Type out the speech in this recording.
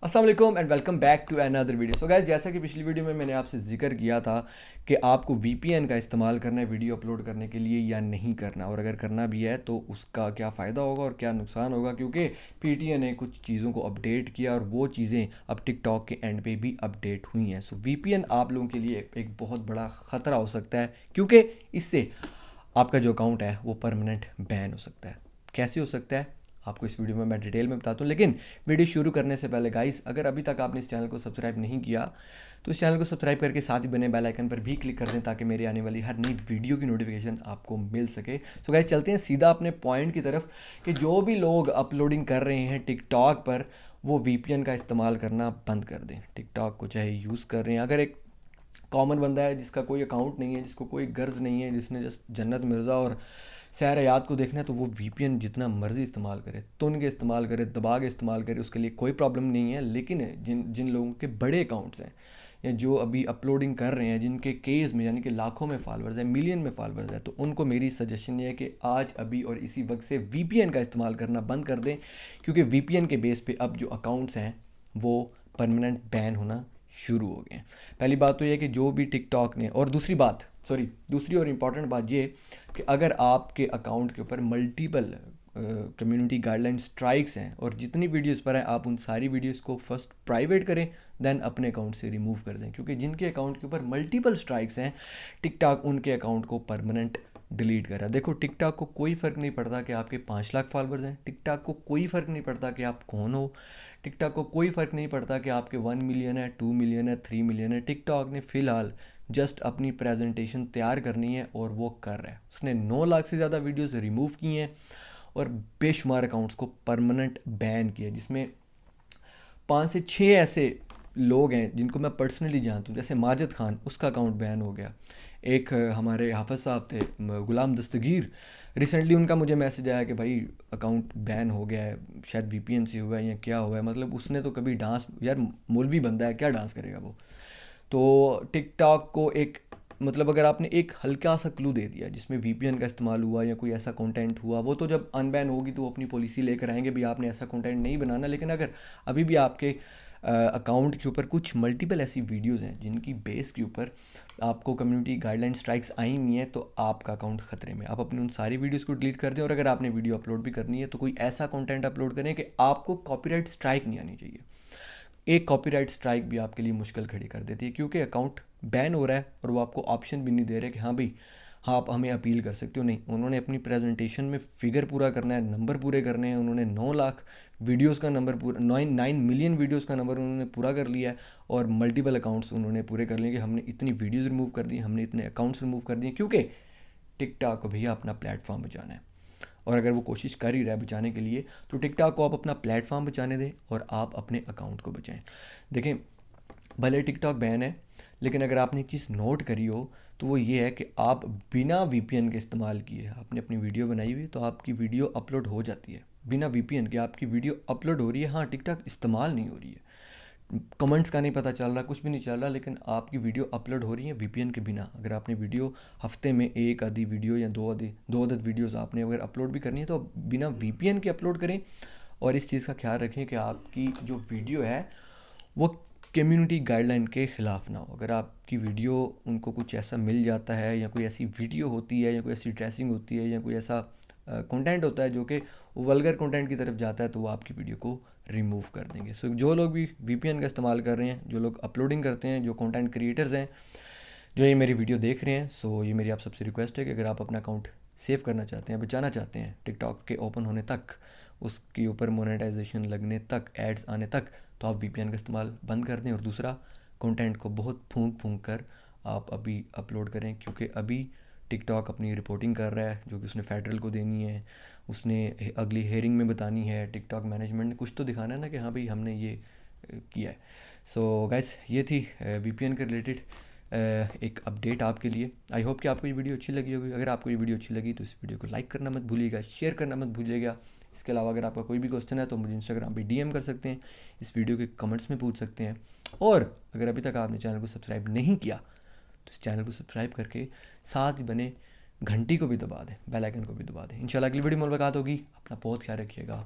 अस्सलाम वालेकुम and welcome back to another video. So guys, जैसा कि पिछली वीडियो में मैंने आपसे जिक्र किया था कि आपको वीपीएन का इस्तेमाल करना है वीडियो अपलोड करने के लिए या नहीं करना, और अगर करना भी है तो उसका क्या फ़ायदा होगा और क्या नुकसान होगा, क्योंकि पीटीए ने कुछ चीज़ों को अपडेट किया और वो चीज़ें अब टिकटॉक के एंड पे भी अपडेट हुई हैं। सो वीपीएन आप लोगों के लिए एक बहुत बड़ा ख़तरा हो सकता है, क्योंकि इससे आपका जो अकाउंट है वो परमानेंट बैन हो सकता है। कैसे हो सकता है आपको इस वीडियो में मैं डिटेल में बताता हूँ, लेकिन वीडियो शुरू करने से पहले गाइस, अगर अभी तक आपने इस चैनल को सब्सक्राइब नहीं किया तो इस चैनल को सब्सक्राइब करके साथ ही बने बेल आइकन पर भी क्लिक कर दें ताकि मेरी आने वाली हर नई वीडियो की नोटिफिकेशन आपको मिल सके। तो गाइस, चलते हैं सीधा अपने पॉइंट की तरफ कि जो भी लोग अपलोडिंग कर रहे हैं टिकटॉक पर वो वीपीएन का इस्तेमाल करना बंद कर दें। टिकटॉक को चाहे यूज़ कर रहे हैं, अगर एक कॉमन बंदा है जिसका कोई अकाउंट नहीं है, जिसको कोई गर्ज नहीं है, जिसने जस्ट जन्नत मिर्ज़ा और सैर याद को देखना है, तो वो वीपीएन जितना मर्ज़ी इस्तेमाल करे, तुन के इस्तेमाल करे, दबा के इस्तेमाल करे, उसके लिए कोई प्रॉब्लम नहीं है। लेकिन जिन जिन लोगों के बड़े अकाउंट्स हैं या जो अभी अपलोडिंग कर रहे हैं, जिनके केस में यानी कि लाखों में फॉलोअर्स है, मिलियन में फॉलोअर्स है, तो उनको मेरी सजेशन ये है कि आज अभी और इसी वक्त से वीपीएन का इस्तेमाल करना बंद कर दें, क्योंकि वीपीएन के बेस पे अब जो अकाउंट्स हैं वो परमानेंट बैन होना शुरू हो गए हैं। पहली बात तो ये है कि जो भी टिकटॉक ने, और दूसरी और इम्पॉर्टेंट बात ये कि अगर आपके अकाउंट के ऊपर मल्टीपल कम्युनिटी गाइडलाइन स्ट्राइक्स हैं और जितनी वीडियोस पर हैं, आप उन सारी वीडियोस को फर्स्ट प्राइवेट करें, देन अपने अकाउंट से रिमूव कर दें, क्योंकि जिनके अकाउंट के ऊपर मल्टीपल स्ट्राइक्स हैं टिकटॉक उनके अकाउंट को परमानेंट डिलीट कर रहा है। देखो, टिकटॉक को कोई फ़र्क नहीं पड़ता कि आपके 5 लाख फॉलोअर्स हैं, टिकटॉक को कोई फ़र्क नहीं पड़ता कि आप कौन हो, टिकटॉक को कोई फ़र्क नहीं पड़ता कि आपके 1 मिलियन है, 2 मिलियन है, 3 मिलियन है। टिकटॉक ने फ़िलहाल जस्ट अपनी प्रेजेंटेशन तैयार करनी है और वो कर रहा है। उसने 9 लाख से ज़्यादा वीडियोस रिमूव किए हैं और बेशुमार अकाउंट्स को परमानेंट बैन किया, जिसमें 5 से 6 ऐसे लोग हैं जिनको मैं पर्सनली जानता हूँ। जैसे माजिद खान, उसका अकाउंट बैन हो गया। एक हमारे हाफिज़ साहब थे, गुलाम दस्तगीर, रिसेंटली उनका मुझे मैसेज आया कि भाई अकाउंट बैन हो गया है, शायद वीपीएन से हुआ है या क्या हुआ है। मतलब उसने तो कभी डांस, यार मौलवी बंदा है, क्या डांस करेगा वो। तो टिकटॉक को एक, मतलब अगर आपने एक हल्का सा क्लू दे दिया जिसमें वीपीएन का इस्तेमाल हुआ या कोई ऐसा कंटेंट हुआ, वो तो जब अनबैन होगी तो वो अपनी पॉलिसी लेकर आएंगे भी आपने ऐसा कंटेंट नहीं बनाना। लेकिन अगर अभी भी आपके अकाउंट के ऊपर कुछ मल्टीपल ऐसी वीडियोस हैं जिनकी बेस के ऊपर आपको कम्युनिटी गाइडलाइन स्ट्राइक्स आई हुई हैं, तो आपका अकाउंट ख़तरे में। आप अपनी उन सारी वीडियोस को डिलीट कर दें, और अगर आपने वीडियो अपलोड भी करनी है तो कोई ऐसा कंटेंट अपलोड करें कि आपको कॉपीराइट स्ट्राइक नहीं आनी चाहिए। एक कॉपीराइट स्ट्राइक भी आपके लिए मुश्किल खड़ी कर देती है, क्योंकि अकाउंट बैन हो रहा है और वो आपको ऑप्शन भी नहीं दे रहे कि हाँ भाई, हाँ आप हमें अपील कर सकते हो। नहीं, उन्होंने अपनी प्रेजेंटेशन में फिगर पूरा करना है, नंबर पूरे करने हैं। उन्होंने 9 लाख वीडियोस का नंबर पूरा, 9 मिलियन वीडियोस का नंबर उन्होंने पूरा कर लिया है, और मल्टीपल अकाउंट्स उन्होंने पूरे कर लिए कि हमने इतनी वीडियोस रिमूव कर दी, हमने इतने अकाउंट्स रिमूव कर दिए, क्योंकि टिकटॉक को भैया अपना प्लेटफॉर्म बचाना है। और अगर वो कोशिश कर ही रहा है बचाने के लिए, तो टिकटॉक को आप अपना प्लेटफॉर्म बचाने दें और आप अपने अकाउंट को बचाएं। देखें, भले टिकटॉक बैन है, लेकिन अगर आपने एक चीज़ नोट करी हो तो वो ये है कि आप बिना वीपीएन के इस्तेमाल किए आपने अपनी वीडियो बनाई हुई, तो आपकी वीडियो अपलोड हो जाती है बिना वीपीएन के। आपकी वीडियो अपलोड हो रही है, हाँ टिकटॉक इस्तेमाल नहीं हो रही है, कमेंट्स का नहीं पता चल रहा, कुछ भी नहीं चल रहा, लेकिन आपकी वीडियो अपलोड हो रही है वीपीएन के बिना। अगर आपने वीडियो हफ्ते में एक आधी वीडियो या दो आधी वीडियोस आपने अगर अपलोड भी करनी है तो बिना वीपीएन के अपलोड करें। और इस चीज़ का ख्याल रखें कि आपकी जो वीडियो है वो कम्युनिटी गाइडलाइन के ख़िलाफ़ ना हो। अगर आपकी वीडियो उनको कुछ ऐसा मिल जाता है, या कोई ऐसी वीडियो होती है, या कोई ऐसी ड्रेसिंग होती है, या कोई ऐसा कंटेंट होता है जो कि वल्गर कंटेंट की तरफ जाता है, तो वो आपकी वीडियो को रिमूव कर देंगे। सो जो लोग भी वीपीएन का इस्तेमाल कर रहे हैं, जो लोग अपलोडिंग करते हैं, जो कंटेंट क्रिएटर्स हैं, जो ये मेरी वीडियो देख रहे हैं, सो ये मेरी आप सबसे रिक्वेस्ट है कि अगर आप अपना अकाउंट सेव करना चाहते हैं, बचाना चाहते हैं टिकटॉक के ओपन होने तक, उसके ऊपर मोनेटाइजेशन लगने तक, एड्स आने तक, तो आप वीपीएन का इस्तेमाल बंद कर दें। और दूसरा, कंटेंट को बहुत फूंक फूंक कर आप अभी अपलोड करें, क्योंकि अभी टिकटॉक अपनी रिपोर्टिंग कर रहा है जो कि उसने फेडरल को देनी है, उसने अगली हेयरिंग में बतानी है। टिकटॉक मैनेजमेंट ने कुछ तो दिखाना है ना कि हाँ भाई हमने ये किया है। सो गाइस, ये थी वीपीएन के रिलेटेड एक अपडेट आपके लिए। आई होप कि आपको ये वीडियो अच्छी लगी होगी। अगर आपको ये वीडियो अच्छी लगी तो इस वीडियो को लाइक करना मत भूलिएगा, शेयर करना मत भूलिएगा। इसके अलावा अगर आपका कोई भी क्वेश्चन है तो मुझे इंस्टाग्राम पे डीएम कर सकते हैं, इस वीडियो के कमेंट्स में पूछ सकते हैं। और अगर अभी तक आपने चैनल को सब्सक्राइब नहीं किया तो इस चैनल को सब्सक्राइब करके साथ ही बने घंटी को भी दबा दें, बेल आइकन को भी दबा दें। इंशाल्लाह अगली वीडियो में मुलाकात होगी। अपना बहुत ख्याल रखिएगा।